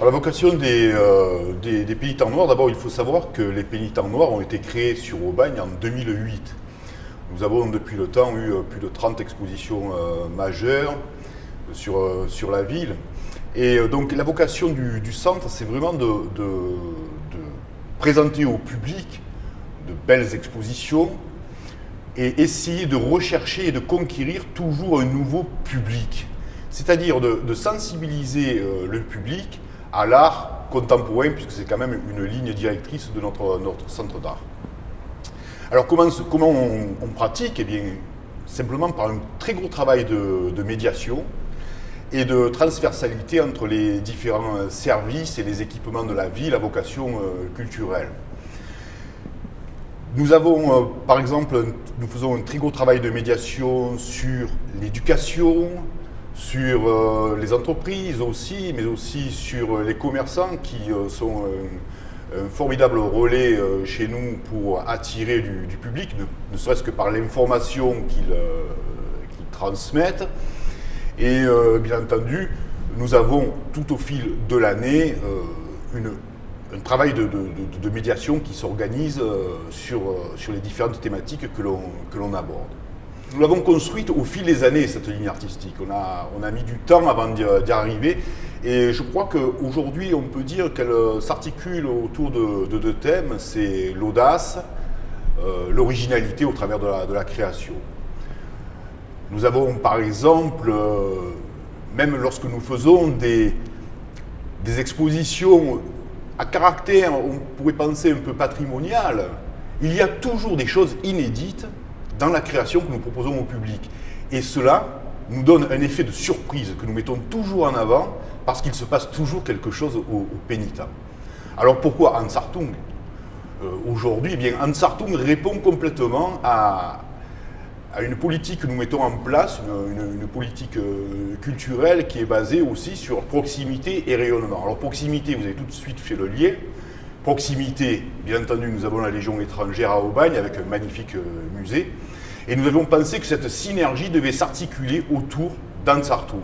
La vocation des pénitents noirs, d'abord il faut savoir que les pénitents noirs ont été créés sur Aubagne en 2008. Nous avons depuis le temps eu plus de 30 expositions majeures sur la ville. Et donc la vocation du centre, c'est vraiment de présenter au public de belles expositions et essayer de rechercher et de conquérir toujours un nouveau public. C'est-à-dire de sensibiliser le public à l'art contemporain, puisque c'est quand même une ligne directrice de notre centre d'art. Alors comment on pratique? Eh bien, simplement par un très gros travail de médiation et de transversalité entre les différents services et les équipements de la ville à vocation culturelle. Nous avons, par exemple, nous faisons un très gros travail de médiation sur l'éducation, sur les entreprises aussi, mais aussi sur les commerçants qui sont un formidable relais chez nous pour attirer du public, ne serait-ce que par l'information qu'ils transmettent. Et bien entendu, nous avons tout au fil de l'année un travail de médiation qui s'organise sur les différentes thématiques que l'on aborde. Nous l'avons construite au fil des années, cette ligne artistique. On a mis du temps avant d'y arriver. Et je crois qu'aujourd'hui, on peut dire qu'elle s'articule autour de deux thèmes. C'est l'audace, l'originalité au travers de la création. Nous avons par exemple, même lorsque nous faisons des expositions à caractère, on pourrait penser un peu patrimonial, il y a toujours des choses inédites dans la création que nous proposons au public. Et cela nous donne un effet de surprise que nous mettons toujours en avant parce qu'il se passe toujours quelque chose au pénitent. Alors pourquoi Ansartung? Aujourd'hui, eh bien, Ansartung répond complètement à une politique que nous mettons en place, une politique culturelle qui est basée aussi sur proximité et rayonnement. Alors proximité, vous avez tout de suite fait le lien. Proximité, bien entendu, nous avons la Légion étrangère à Aubagne avec un magnifique musée. Et nous avions pensé que cette synergie devait s'articuler autour d'Ansartung.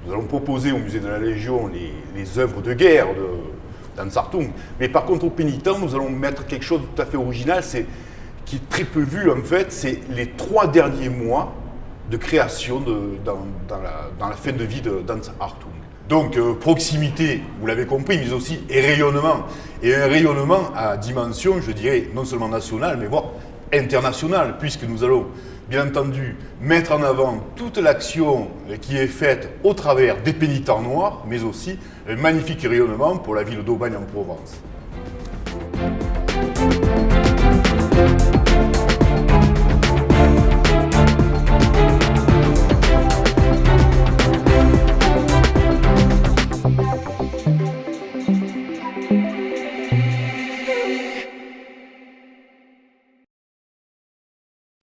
Nous allons proposer au musée de la Légion les œuvres de guerre d'Ansartung. Mais par contre, au pénitent, nous allons mettre quelque chose de tout à fait original, qui est très peu vu en fait, c'est les 3 derniers mois de création dans la fin de vie d'Ansartung. Donc proximité, vous l'avez compris, mais aussi rayonnement. Et un rayonnement à dimension, je dirais, non seulement nationale, mais voire internationale, puisque nous allons, bien entendu, mettre en avant toute l'action qui est faite au travers des pénitents noirs, mais aussi un magnifique rayonnement pour la ville d'Aubagne en Provence.